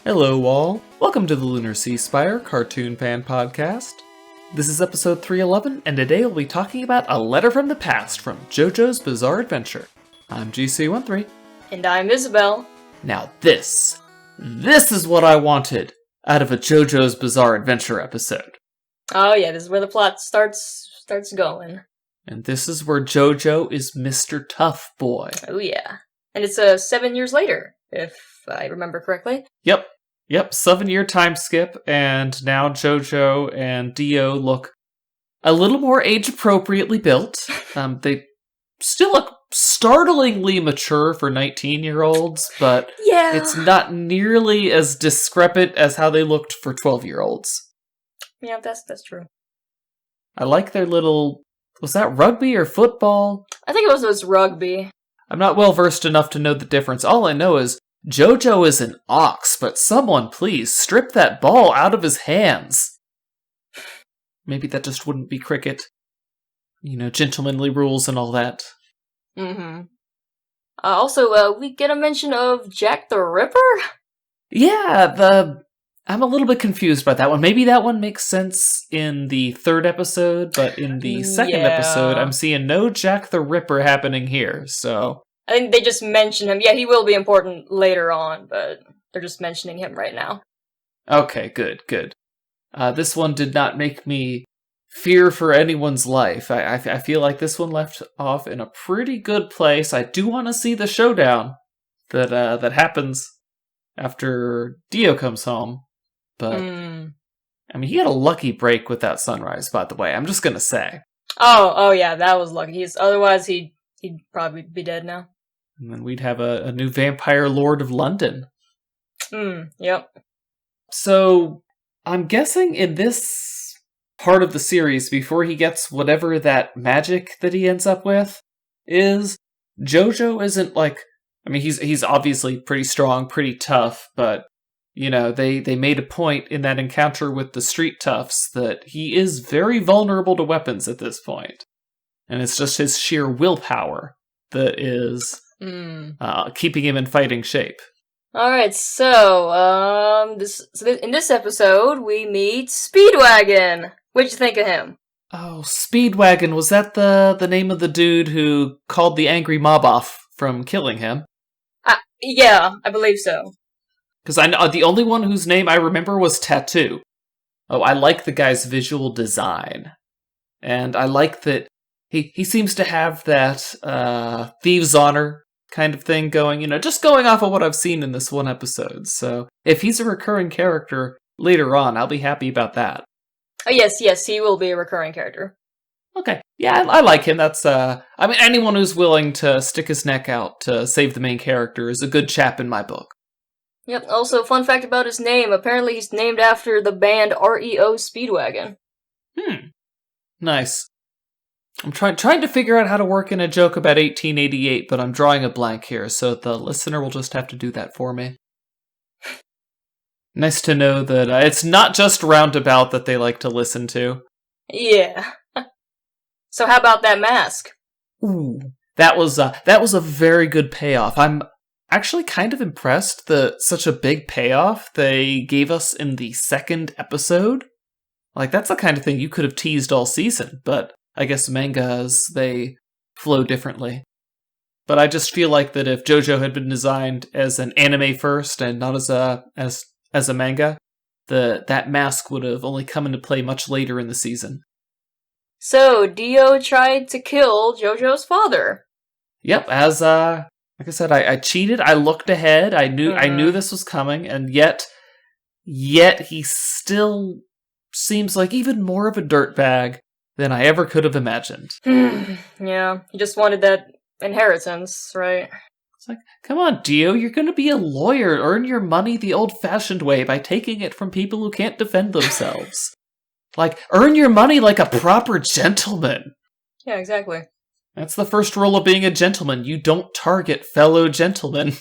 Hello all, welcome to the Lunar Sea Spire Cartoon Fan Podcast. This is episode 311, and today we'll be talking about A Letter from the Past from Jojo's Bizarre Adventure. I'm GC13. And I'm Isabel. Now this is what I wanted out of a Jojo's Bizarre Adventure episode. Oh yeah, this is where the plot starts going. And this is where Jojo is Mr. Tough Boy. Oh yeah. And it's 7 years later, if I remember correctly. Yep, 7-year time skip, and now Jojo and Dio look a little more age-appropriately built. They still look startlingly mature for 19-year-olds, but Yeah. it's not nearly as discrepant as how they looked for 12-year-olds. Yeah, that's true. I like their little... Was that rugby or football? I think it was rugby. I'm not well-versed enough to know the difference. All I know is Jojo is an ox, but someone please strip that ball out of his hands. Maybe that just wouldn't be cricket. You know, gentlemanly rules and all that. Mm-hmm. Also, we get a mention of Jack the Ripper? Yeah, I'm a little bit confused by that one. Maybe that one makes sense in the third episode, but in the second episode, I'm seeing no Jack the Ripper happening here, so... I think they just mention him. Yeah, he will be important later on, but they're just mentioning him right now. Okay, good. This one did not make me fear for anyone's life. I feel like this one left off in a pretty good place. I do want to see the showdown that happens after Dio comes home, but I mean, he had a lucky break with that sunrise, by the way. I'm just gonna say. Oh yeah, that was lucky. Otherwise he'd probably be dead now. And then we'd have a new vampire lord of London. Yep. So, I'm guessing in this part of the series, before he gets whatever that magic that he ends up with is, Jojo isn't like... I mean, he's obviously pretty strong, pretty tough, but, you know, they made a point in that encounter with the street toughs that he is very vulnerable to weapons at this point. And it's just his sheer willpower that is keeping him in fighting shape. Alright, so, in this episode, we meet Speedwagon. What'd you think of him? Oh, Speedwagon, was that the name of the dude who called the angry mob off from killing him? Yeah, I believe so. Because I know the only one whose name I remember was Tattoo. Oh, I like the guy's visual design. And I like that he seems to have that thieves' honor kind of thing going, you know, just going off of what I've seen in this one episode. So if he's a recurring character later on, I'll be happy about that. Oh, yes, he will be a recurring character. Okay, yeah, I like him. That's, I mean, anyone who's willing to stick his neck out to save the main character is a good chap in my book. Yep, also, fun fact about his name, apparently he's named after the band REO Speedwagon. Nice. I'm trying to figure out how to work in a joke about 1888, but I'm drawing a blank here, so the listener will just have to do that for me. Nice to know that it's not just Roundabout that they like to listen to. Yeah. So how about that mask? Ooh, that was a very good payoff. I'm actually kind of impressed that such a big payoff they gave us in the second episode. Like, that's the kind of thing you could have teased all season, but I guess mangas, they flow differently. But I just feel like that if Jojo had been designed as an anime first and not as a manga, that mask would have only come into play much later in the season. So, Dio tried to kill Jojo's father. Yep, as like I said, I cheated, I looked ahead, I knew this was coming, and yet he still seems like even more of a dirtbag than I ever could have imagined. Yeah, he just wanted that inheritance, right? It's like, come on, Dio, you're gonna be a lawyer. Earn your money the old-fashioned way by taking it from people who can't defend themselves. Like, earn your money like a proper gentleman. Yeah, exactly. That's the first rule of being a gentleman. You don't target fellow gentlemen.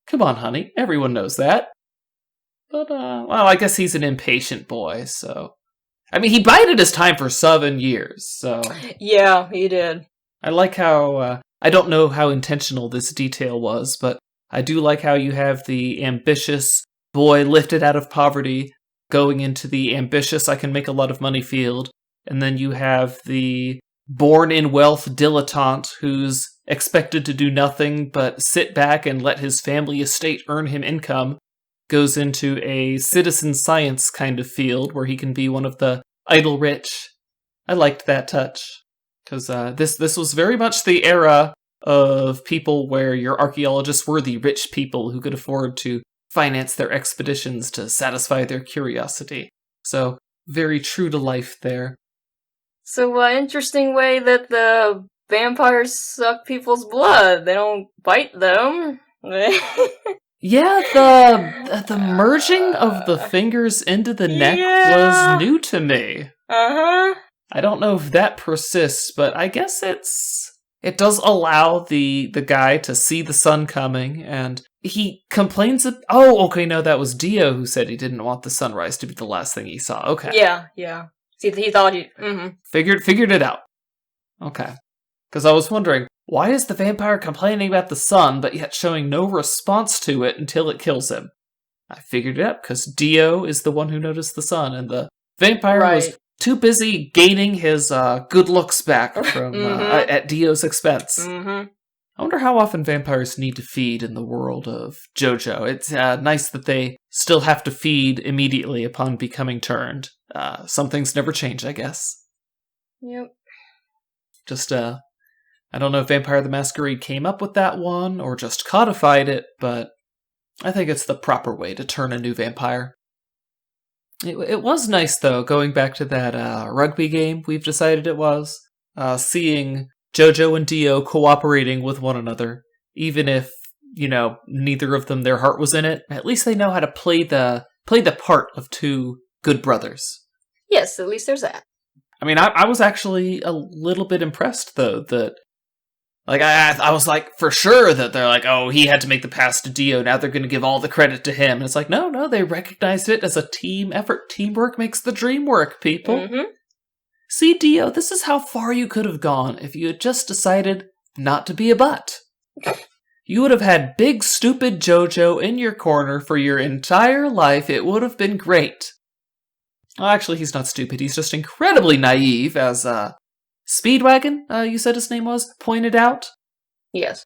Come on, honey. Everyone knows that. But, well, I guess he's an impatient boy, so... I mean, he bided his time for 7 years, so... Yeah, he did. I like how, I don't know how intentional this detail was, but I do like how you have the ambitious boy lifted out of poverty going into the ambitious I can make a lot of money field, and then you have the born in wealth dilettante who's expected to do nothing but sit back and let his family estate earn him income, goes into a citizen science kind of field where he can be one of the idle rich. I liked that touch, because this was very much the era of people where your archaeologists were the rich people who could afford to finance their expeditions to satisfy their curiosity. So, very true to life there. So, interesting way that the vampires suck people's blood. They don't bite them. Yeah, the merging of the fingers into the neck was new to me. Uh-huh. I don't know if that persists, but I guess it does allow the guy to see the sun coming, and he complains of... Oh, okay, no, that was Dio who said he didn't want the sunrise to be the last thing he saw. Okay. Yeah. See, he thought he... Mm-hmm. Figured it out. Okay. Because I was wondering, why is the vampire complaining about the sun, but yet showing no response to it until it kills him? I figured it out, because Dio is the one who noticed the sun, and the vampire was too busy gaining his good looks back from at Dio's expense. Mm-hmm. I wonder how often vampires need to feed in the world of Jojo. It's nice that they still have to feed immediately upon becoming turned. Some things never change, I guess. Yep. Just, I don't know if Vampire the Masquerade came up with that one or just codified it, but I think it's the proper way to turn a new vampire. It was nice, though, going back to that rugby game we've decided it was, seeing Jojo and Dio cooperating with one another, even if, neither of them, their heart was in it. At least they know how to play the part of two good brothers. Yes, at least there's that. I mean, I was actually a little bit impressed, though, that... I was like, for sure that they're like, oh, he had to make the pass to Dio, now they're going to give all the credit to him. And it's like, no, they recognized it as a team effort. Teamwork makes the dream work, people. Mm-hmm. See, Dio, this is how far you could have gone if you had just decided not to be a butt. You would have had big, stupid Jojo in your corner for your entire life. It would have been great. Well, actually, he's not stupid. He's just incredibly naive, as, Speedwagon, you said his name was, pointed out. Yes.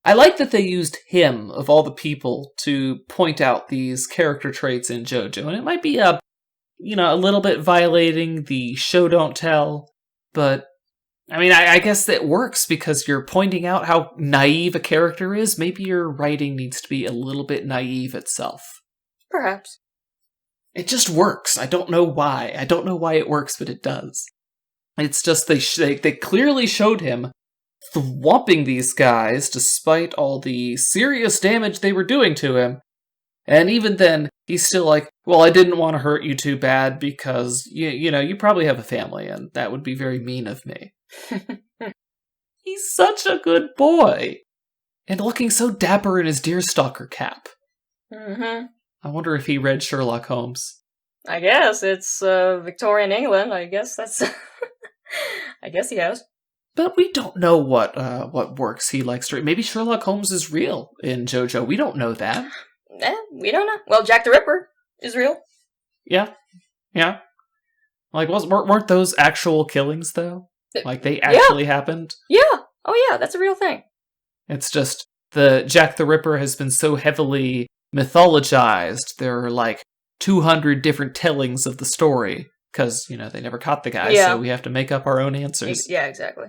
I like that they used him, of all the people, to point out these character traits in Jojo. And it might be a little bit violating the show don't tell, but, I mean, I guess that works because you're pointing out how naive a character is. Maybe your writing needs to be a little bit naive itself. Perhaps. It just works. I don't know why. I don't know why it works, but it does. It's just they clearly showed him thwomping these guys despite all the serious damage they were doing to him. And even then, he's still like, well, I didn't want to hurt you too bad because, you probably have a family and that would be very mean of me. He's such a good boy. And looking so dapper in his deerstalker cap. Mm-hmm. I wonder if he read Sherlock Holmes. I guess it's Victorian England. I guess that's... I guess he has. But we don't know what works he likes to read. Maybe Sherlock Holmes is real in Jojo. We don't know that. We don't know. Well, Jack the Ripper is real. Yeah. Like, weren't those actual killings, though? Like, they actually happened? Yeah. Oh, yeah, that's a real thing. It's just, the Jack the Ripper has been so heavily mythologized. There are, 200 different tellings of the story. Because, they never caught the guy, so we have to make up our own answers. Yeah, exactly.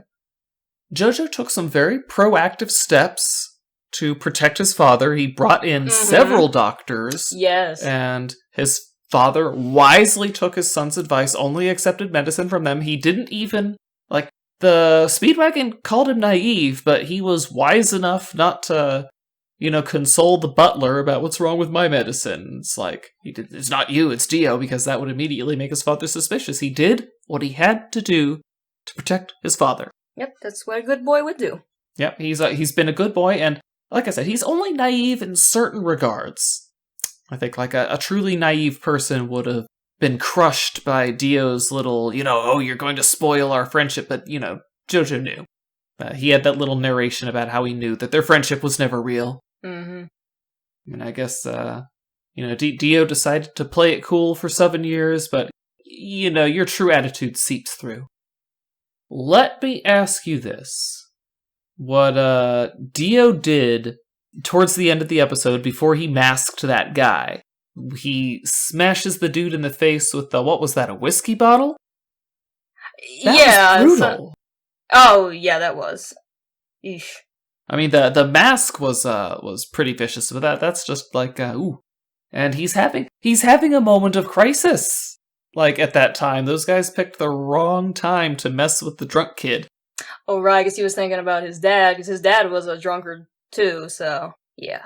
Jojo took some very proactive steps to protect his father. He brought in several doctors. Yes. And his father wisely took his son's advice, only accepted medicine from them. He didn't even, the Speedwagon called him naive, but he was wise enough not to... console the butler about what's wrong with my medicine. It's like, it's not you, it's Dio, because that would immediately make his father suspicious. He did what he had to do to protect his father. Yep, that's what a good boy would do. Yep, he's been a good boy, and like I said, he's only naive in certain regards. I think a truly naive person would have been crushed by Dio's little, oh, you're going to spoil our friendship, but, Jojo knew. He had that little narration about how he knew that their friendship was never real. Mm-hmm. mean, I guess, Dio decided to play it cool for 7 years, but, your true attitude seeps through. Let me ask you this. What Dio did towards the end of the episode before he masked that guy, he smashes the dude in the face with what was that, a whiskey bottle? That was brutal. Oh, yeah, that was. Eesh. I mean, the mask was pretty vicious, but that's just like, ooh. And he's having a moment of crisis. Like, at that time, those guys picked the wrong time to mess with the drunk kid. Oh, right, because he was thinking about his dad, because his dad was a drunkard, too, so, yeah.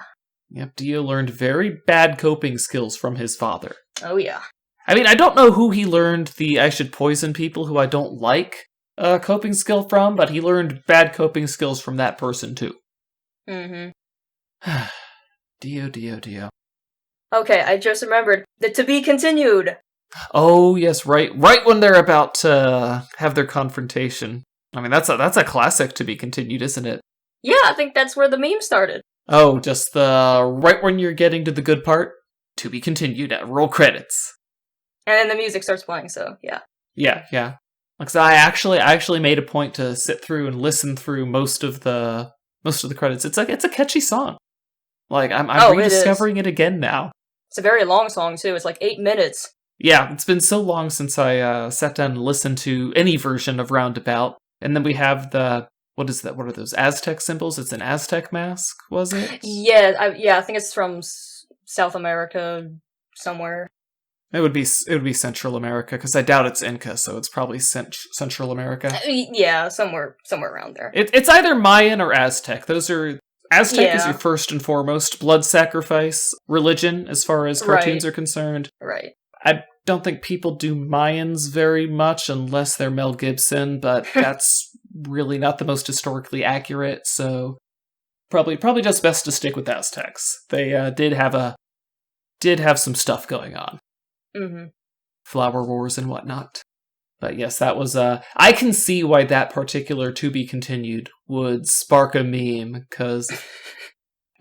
Yep, Dio learned very bad coping skills from his father. Oh, yeah. I mean, I don't know who he learned the I should poison people who I don't like coping skill from, but he learned bad coping skills from that person, too. Mm-hmm. Dio. Okay, I just remembered. The to be continued! Oh, yes, right when they're about to have their confrontation. I mean, that's a classic to be continued, isn't it? Yeah, I think that's where the meme started. Oh, just right when you're getting to the good part, to be continued, roll credits. And then the music starts playing, so, yeah. Yeah. Because I actually made a point to sit through and listen through most of the credits. It's a catchy song. Like, I'm rediscovering it again now. It's a very long song, too. It's like 8 minutes. Yeah, it's been so long since I sat down and listened to any version of Roundabout. And then we have what is that? What are those Aztec symbols? It's an Aztec mask, was it? Yeah, I think it's from South America somewhere. It would be Central America, because I doubt it's Inca, so it's probably Central America. Yeah, somewhere around there. It's either Mayan or Aztec. Aztec is your first and foremost blood sacrifice religion, as far as cartoons are concerned. Right. I don't think people do Mayans very much unless they're Mel Gibson, but that's really not the most historically accurate, so probably just best to stick with Aztecs. They did have some stuff going on. Mm-hmm. Flower wars and whatnot. But yes, that was I can see why that particular to be continued would spark a meme, because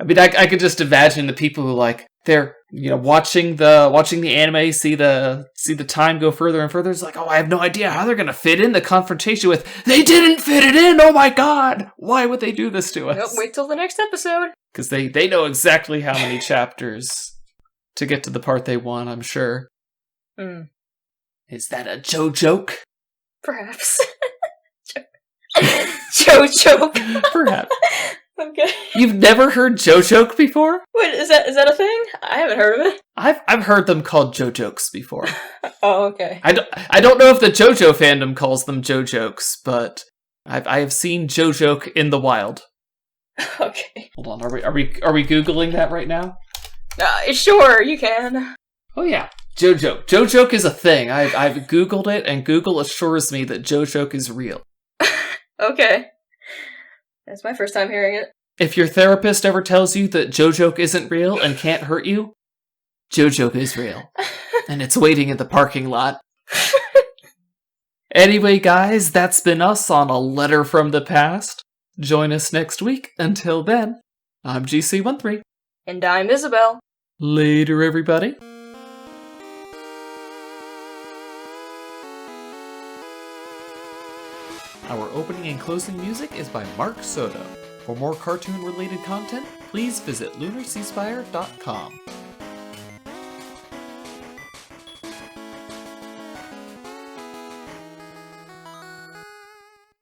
I mean, I could just imagine the people who they're watching the anime, see the time go further and further. It's like, oh, I have no idea how they're gonna fit in the confrontation with. They didn't fit it in. Oh my god, why would they do this to us? Nope, wait till the next episode, because they know exactly how many chapters to get to the part they want. I'm sure. Mm. Is that a Jojo? Perhaps. Jojo. Perhaps. Okay. You've never heard Jojo before? Wait, is that a thing? I haven't heard of it. I've heard them called Jojokes before. Oh, okay. I don't know if the Jojo fandom calls them Jojokes, but I have seen Jojo in the wild. Okay. Hold on, are we googling that right now? Sure, you can. Oh yeah, Jojo. Jojo is a thing. I've googled it, and Google assures me that Jojo is real. Okay. That's my first time hearing it. If your therapist ever tells you that Jojo isn't real and can't hurt you, Jojo is real. And it's waiting in the parking lot. Anyway, guys, that's been us on A Letter from the Past. Join us next week. Until then, I'm GC13. And I'm Isabel. Later, everybody. Our opening and closing music is by Mark Soto. For more cartoon-related content, please visit lunarseaspire.com.